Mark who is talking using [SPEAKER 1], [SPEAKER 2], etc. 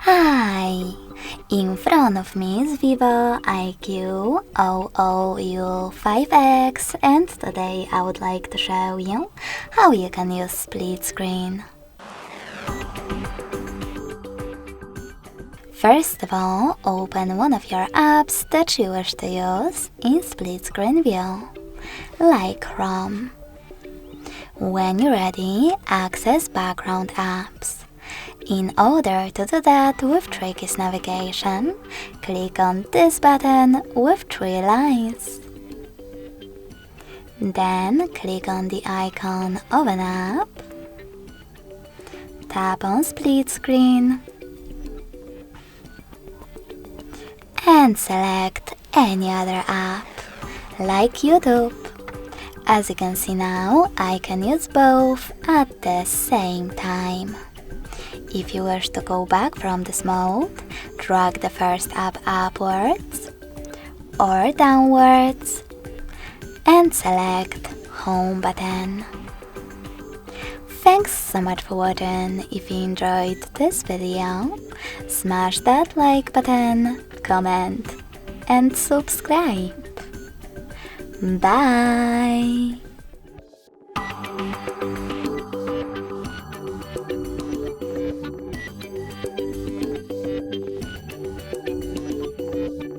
[SPEAKER 1] Hi! In front of me is VIVO IQOO U5X, and today I would like to show you how you can use split screen. First of all, open one of your apps that you wish to use in split screen view, like Chrome. When you're ready, access background apps. In order to do that with Tricky's navigation, click on this button with 3 lines. Then click on the icon of an app, tap on split screen, and select any other app, like YouTube. As you can see now, I can use both at the same time. If you wish to go back from this mode, drag the first app upwards or downwards and select Home button. Thanks so much for watching. If you enjoyed this video, smash that like button, comment and subscribe. Bye!